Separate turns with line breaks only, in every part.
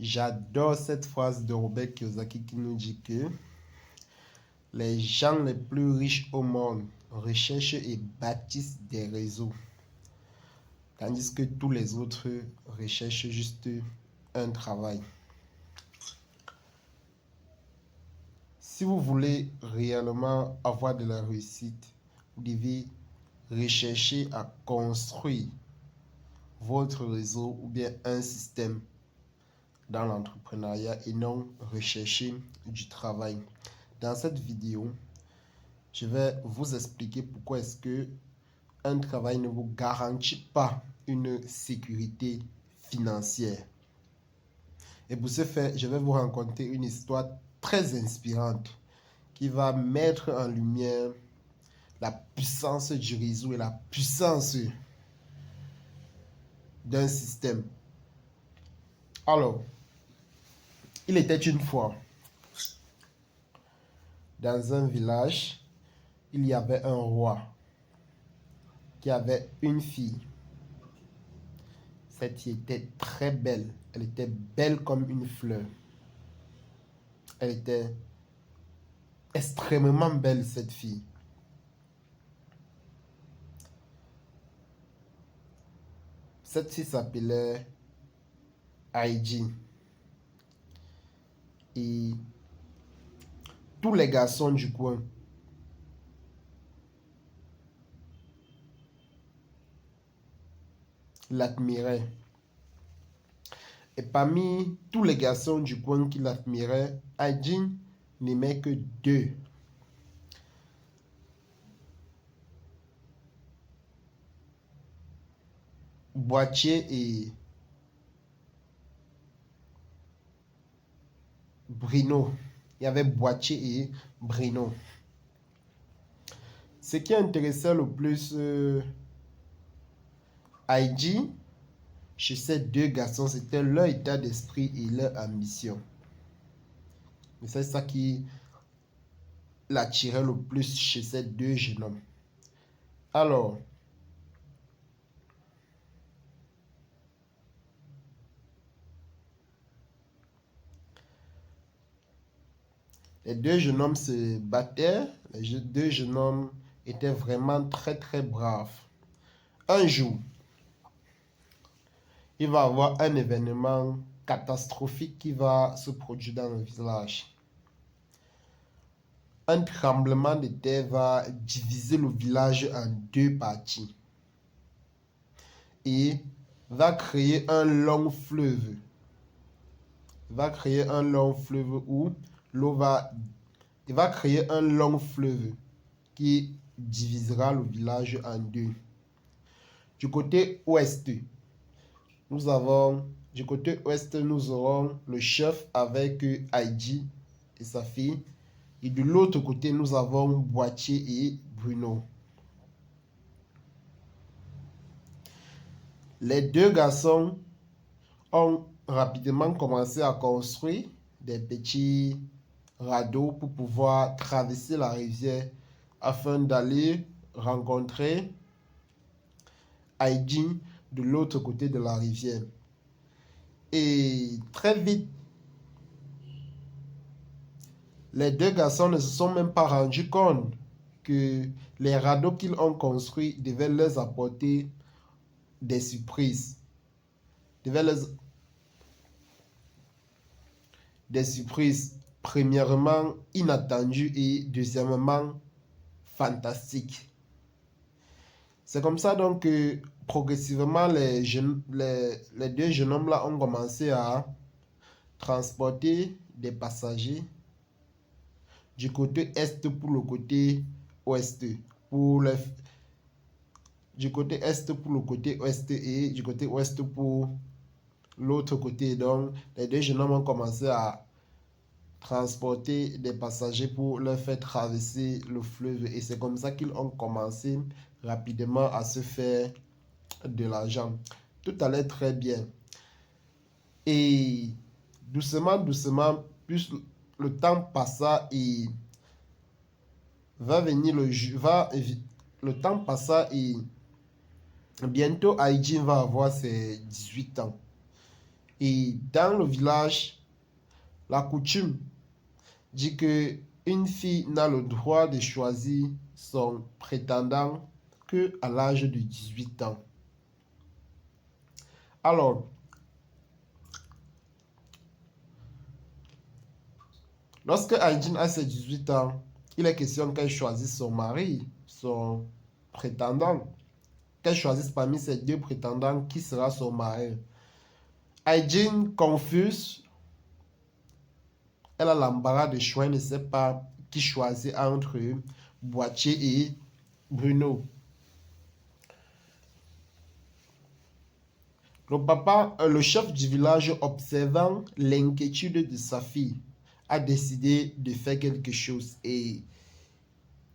J'adore cette phrase de Robert Kiyosaki qui nous dit que les gens les plus riches au monde recherchent et bâtissent des réseaux, tandis que tous les autres recherchent juste un travail. Si vous voulez réellement avoir de la réussite, vous devez rechercher à construire votre réseau ou bien un système dans l'entrepreneuriat et non rechercher du travail. Dans cette vidéo, je vais vous expliquer pourquoi est-ce que un travail ne vous garantit pas une sécurité financière. Et pour ce faire, je vais vous raconter une histoire très inspirante qui va mettre en lumière la puissance du réseau et la puissance d'un système. Alors, il était une fois, dans un village, il y avait un roi qui avait une fille. Cette fille était très belle. Elle était belle comme une fleur. Elle était extrêmement belle, cette fille. Cette fille s'appelait Heidi. Et tous les garçons du coin l'admiraient. Et parmi tous les garçons du coin qui l'admiraient, Heidi n'aimait que deux. Boîtier et Bruno. Il y avait Boîtier et Bruno. Ce qui intéressait le plus Heidi chez ces deux garçons, c'était leur état d'esprit et leur ambition. Et c'est ça qui l'attirait le plus chez ces deux jeunes hommes. Alors, les deux jeunes hommes se battaient. Les deux jeunes hommes étaient vraiment très très braves. Un jour, il va y avoir un événement catastrophique qui va se produire dans le village. Un tremblement de terre va diviser le village en deux parties et va créer un long fleuve. Va créer un long fleuve où l'eau va... Il va créer un long fleuve qui divisera le village en deux. Du côté ouest, nous aurons le chef avec Heidi et sa fille. Et de l'autre côté, nous avons Boîtier et Bruno. Les deux garçons ont rapidement commencé à construire des petits radeaux pour pouvoir traverser la rivière afin d'aller rencontrer Heidi de l'autre côté de la rivière. Et très vite, les deux garçons ne se sont même pas rendus compte que les radeaux qu'ils ont construits devaient leur apporter des surprises. Des surprises, premièrement inattendues et deuxièmement fantastiques. C'est comme ça donc que progressivement les deux jeunes hommes là ont commencé à transporter des passagers du côté est pour le côté ouest, du côté est pour le côté ouest et du côté ouest pour l'autre côté. Donc les deux jeunes hommes ont commencé à transporter des passagers pour leur faire traverser le fleuve et c'est comme ça qu'ils ont commencé rapidement à se faire de l'argent. Tout allait très bien et doucement plus le temps passa et le temps passa et bientôt Heidi va avoir ses 18 ans. Et dans le village, la coutume dit que une fille n'a le droit de choisir son prétendant que à l'âge de 18 ans. Alors, lorsque Aïdine a ses 18 ans, il est question qu'elle choisisse son mari, son prétendant, qu'elle choisisse parmi ces deux prétendants qui sera son mari. Aïdine confuse, elle a l'embarras de choix, elle ne sait pas qui choisir entre Boitier et Bruno. Le chef du village, observant l'inquiétude de sa fille, a décidé de faire quelque chose et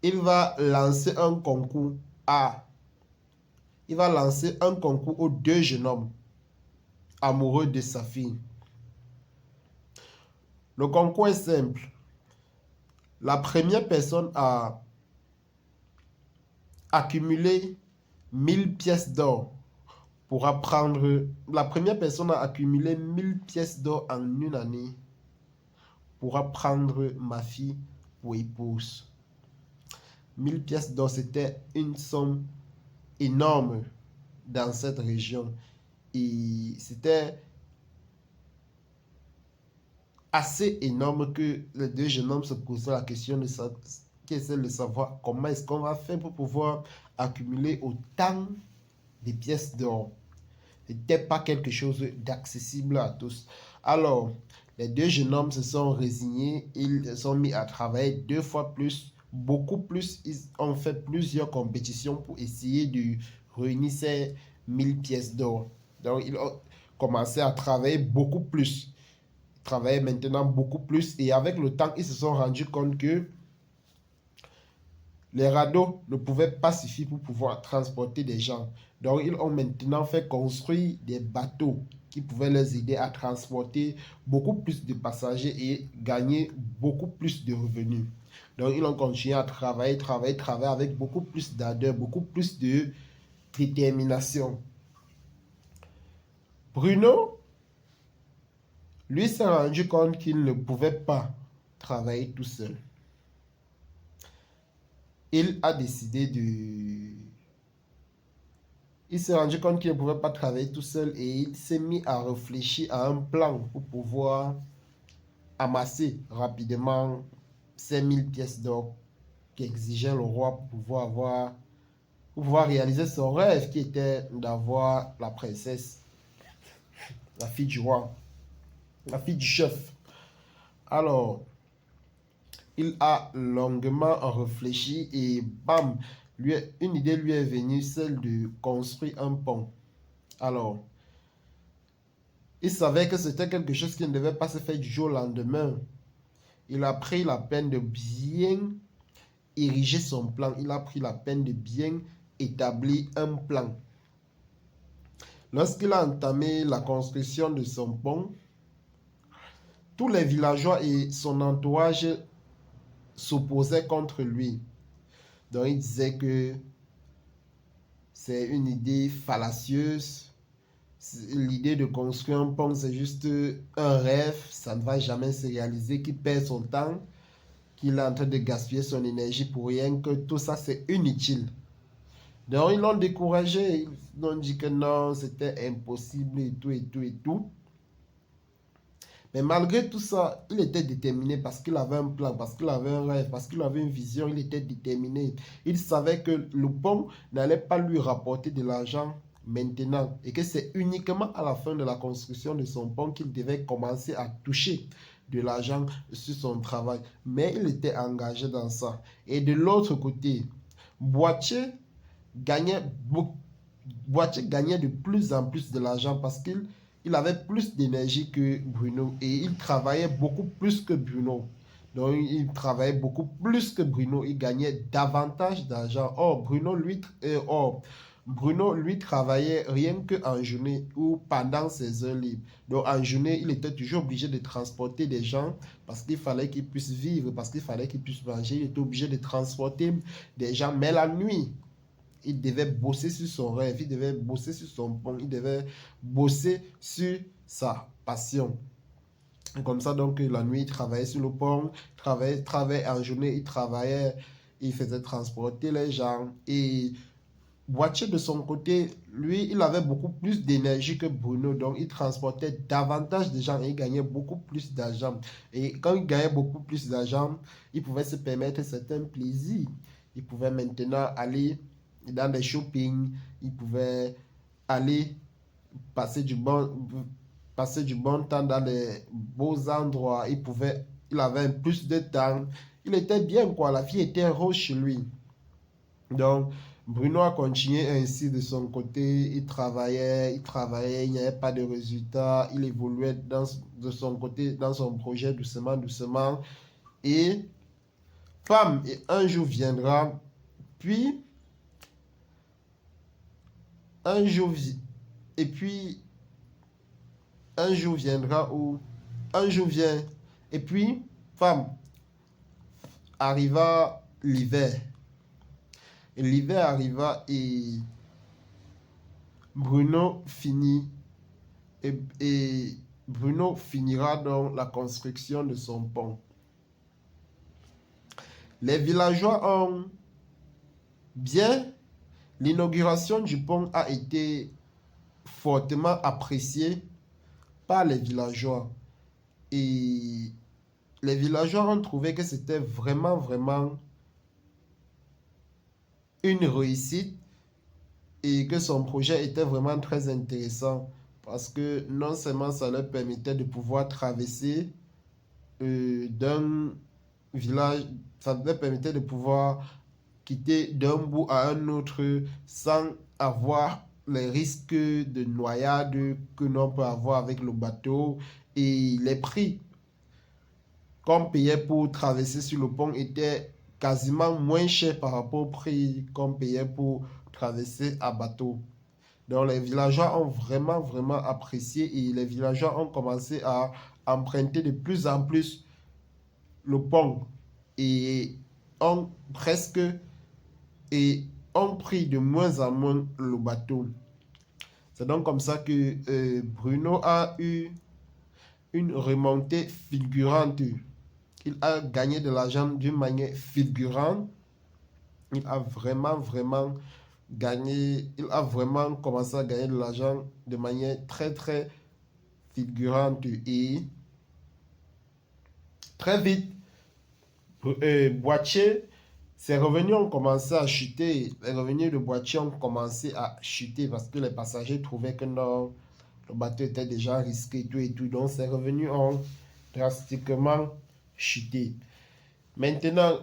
il va lancer un concours aux deux jeunes hommes amoureux de sa fille. Le concours est simple. La première personne a accumulé 1000 pièces d'or La première personne a accumulé 1000 pièces d'or en une année pourra prendre ma fille pour épouse. 1000 pièces d'or, c'était une somme énorme dans cette région. Et c'était assez énorme que les deux jeunes hommes se posaient la question de savoir comment est-ce qu'on va faire pour pouvoir accumuler autant de pièces d'or. Ce n'était pas quelque chose d'accessible à tous. Alors, les deux jeunes hommes se sont résignés, ils se sont mis à travailler 2 fois plus, beaucoup plus. Ils ont fait plusieurs compétitions pour essayer de réunir ces 1000 pièces d'or. Donc, ils ont commencé à travailler beaucoup plus. Ils travaillaient maintenant beaucoup plus et avec le temps, ils se sont rendus compte que les radeaux ne pouvaient pas suffire pour pouvoir transporter des gens. Donc, ils ont maintenant fait construire des bateaux qui pouvaient les aider à transporter beaucoup plus de passagers et gagner beaucoup plus de revenus. Donc, ils ont continué à travailler avec beaucoup plus d'ardeur, beaucoup plus de détermination. Bruno, lui, s'est rendu compte qu'il ne pouvait pas travailler tout seul. Il s'est rendu compte qu'il ne pouvait pas travailler tout seul et il s'est mis à réfléchir à un plan pour pouvoir amasser rapidement ces 1000 pièces d'or qu'exigeait le roi pour pouvoir réaliser son rêve qui était d'avoir la princesse, la fille du roi, la fille du chef. Alors, il a longuement réfléchi et bam, une idée lui est venue, celle de construire un pont. Alors, il savait que c'était quelque chose qui ne devait pas se faire du jour au lendemain. Il a pris la peine de bien ériger son plan. Il a pris la peine de bien établir un plan. Lorsqu'il a entamé la construction de son pont, tous les villageois et son entourage s'opposaient contre lui. Donc il disait que c'est une idée fallacieuse. L'idée de construire un pont, c'est juste un rêve. Ça ne va jamais se réaliser. Qu'il perd son temps, qu'il est en train de gaspiller son énergie pour rien, que tout ça c'est inutile. Donc ils l'ont découragé. Ils ont dit que non, c'était impossible et tout et tout et tout. Mais malgré tout ça, il était déterminé parce qu'il avait un plan, parce qu'il avait un rêve, parce qu'il avait une vision, il était déterminé. Il savait que le pont n'allait pas lui rapporter de l'argent maintenant et que c'est uniquement à la fin de la construction de son pont qu'il devait commencer à toucher de l'argent sur son travail. Mais il était engagé dans ça. Et de l'autre côté, Boitier gagnait de plus en plus de l'argent parce qu'il avait plus d'énergie que Bruno et il travaillait beaucoup plus que Bruno. Donc, il travaillait beaucoup plus que Bruno. Il gagnait davantage d'argent. Bruno, lui, travaillait rien qu'en journée ou pendant ses heures libres. Donc, en journée, il était toujours obligé de transporter des gens parce qu'il fallait qu'ils puissent vivre, parce qu'il fallait qu'ils puissent manger. Il était obligé de transporter des gens. Mais la nuit, il devait bosser sur son rêve, il devait bosser sur son pont, il devait bosser sur sa passion. Et comme ça, donc, la nuit, il travaillait sur le pont, travaillait en journée, il travaillait, il faisait transporter les gens. Et Boitier, de son côté, lui, il avait beaucoup plus d'énergie que Bruno, donc il transportait davantage de gens et il gagnait beaucoup plus d'argent. Et quand il gagnait beaucoup plus d'argent, il pouvait se permettre certains plaisirs. Il pouvait maintenant aller dans des shopping, il pouvait aller passer du bon, passer du bon temps dans les beaux endroits, il avait plus de temps, il était bien quoi, la vie était rose chez lui. Donc, Bruno a continué ainsi de son côté, il travaillait, il n'y avait pas de résultat, il évoluait de son côté, dans son projet doucement, doucement. Et femme, et un jour viendra, puis un jour, et puis un jour viendra où un jour vient, et puis femme, arriva l'hiver. Et l'hiver arriva et Bruno finit et Bruno finira donc la construction de son pont. Les villageois ont bien, l'inauguration du pont a été fortement appréciée par les villageois. Et les villageois ont trouvé que c'était vraiment, vraiment une réussite et que son projet était vraiment très intéressant parce que non seulement ça leur permettait de pouvoir traverser d'un village, ça leur permettait de pouvoir quitter d'un bout à un autre sans avoir les risques de noyade que l'on peut avoir avec le bateau, et les prix qu'on payait pour traverser sur le pont étaient quasiment moins chers par rapport au prix qu'on payait pour traverser à bateau. Donc les villageois ont vraiment, vraiment apprécié et les villageois ont commencé à emprunter de plus en plus le pont et ont presque et ont pris de moins en moins le bateau. C'est donc comme ça que Bruno a eu une remontée fulgurante. Il a gagné de l'argent d'une manière fulgurante. Il a vraiment, vraiment gagné. Il a vraiment commencé à gagner de l'argent de manière très, très fulgurante. Et très vite, Boitier, ses revenus ont commencé à chuter. Les revenus de Boitier ont commencé à chuter parce que les passagers trouvaient que non, le bateau était déjà risqué et tout et tout. Donc ses revenus ont drastiquement chuté. Maintenant,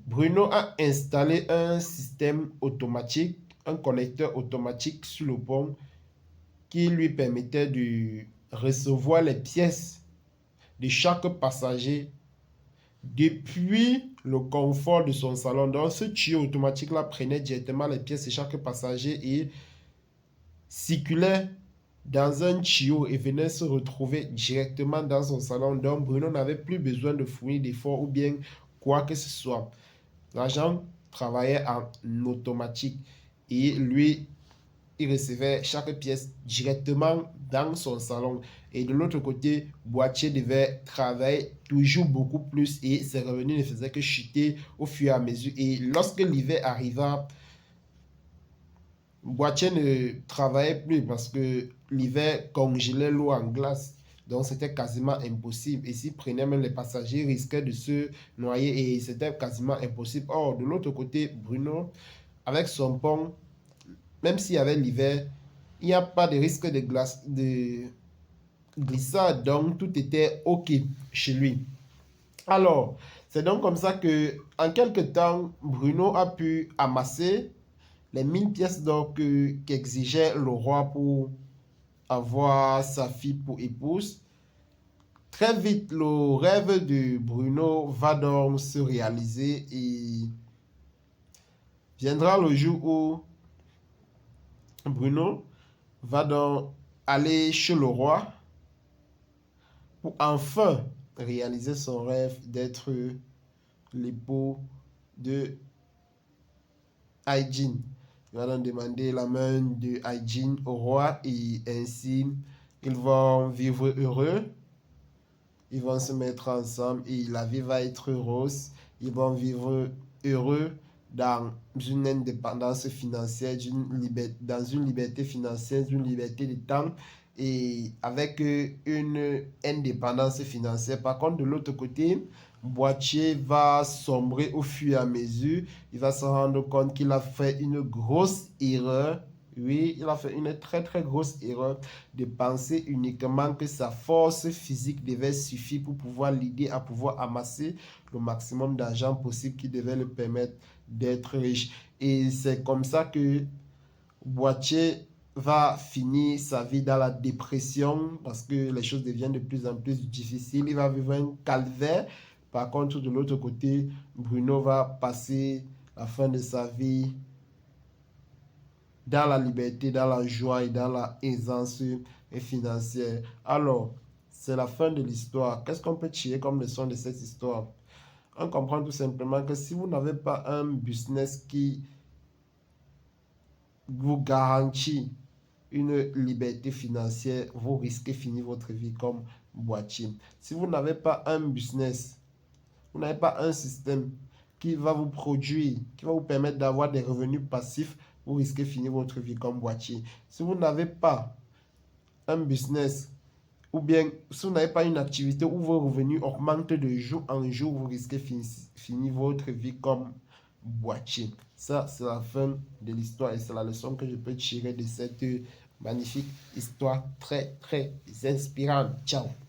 Bruno a installé un système automatique, un connecteur automatique sur le pont qui lui permettait de recevoir les pièces de chaque passager depuis le confort de son salon. Donc, ce tuyau automatique-là prenait directement les pièces de chaque passager et circulait dans un tuyau et venait se retrouver directement dans son salon. Donc, Bruno n'avait plus besoin de fournir d'efforts ou bien quoi que ce soit. L'agent travaillait en automatique et lui, il recevait chaque pièce directement dans son salon. Et de l'autre côté, Boitier devait travailler toujours beaucoup plus et ses revenus ne faisaient que chuter au fur et à mesure. Et lorsque l'hiver arriva, Boitier ne travaillait plus parce que l'hiver congelait l'eau en glace. Donc c'était quasiment impossible. Et s'il prenait même les passagers, ils risquaient de se noyer et c'était quasiment impossible. Or, de l'autre côté, Bruno, avec son pont, même s'il y avait l'hiver, il n'y a pas de risque de glace, de glissade. Donc tout était OK chez lui. Alors, c'est donc comme ça que, en quelque temps, Bruno a pu amasser les 1000 pièces d'or qu'exigeait le roi pour avoir sa fille pour épouse. Très vite, le rêve de Bruno va donc se réaliser et viendra le jour où Bruno va donc aller chez le roi pour enfin réaliser son rêve d'être l'époux de Hygiene. Il va donc demander la main de Hygiene au roi et ainsi Ils vont vivre heureux. Ils vont se mettre ensemble et la vie va être heureuse. Ils vont vivre heureux dans une indépendance financière, dans une liberté financière, une liberté de temps et avec une indépendance financière. Par contre, de l'autre côté, Boîtier va sombrer au fur et à mesure. Il va se rendre compte qu'il a fait une grosse erreur. Oui, il a fait une très très grosse erreur de penser uniquement que sa force physique devait suffire pour pouvoir l'aider à pouvoir amasser le maximum d'argent possible qui devait le permettre d'être riche. Et c'est comme ça que Boîtier va finir sa vie dans la dépression parce que les choses deviennent de plus en plus difficiles. Il va vivre un calvaire. Par contre, de l'autre côté, Bruno va passer la fin de sa vie dans la liberté, dans la joie et dans la aisance financière. Alors, c'est la fin de l'histoire. Qu'est-ce qu'on peut tirer comme leçon de cette histoire? On comprend tout simplement que si vous n'avez pas un business qui vous garantit une liberté financière, vous risquez de finir votre vie comme Boîtier. Si vous n'avez pas un business, vous n'avez pas un système qui va vous produire, qui va vous permettre d'avoir des revenus passifs, vous risquez de finir votre vie comme Boîtier. Si vous n'avez pas un business ou bien si vous n'avez pas une activité où vos revenus augmentent de jour en jour, vous risquez de finir votre vie comme Boîtier. Ça, c'est la fin de l'histoire et c'est la leçon que je peux tirer de cette magnifique histoire très, très inspirante. Ciao!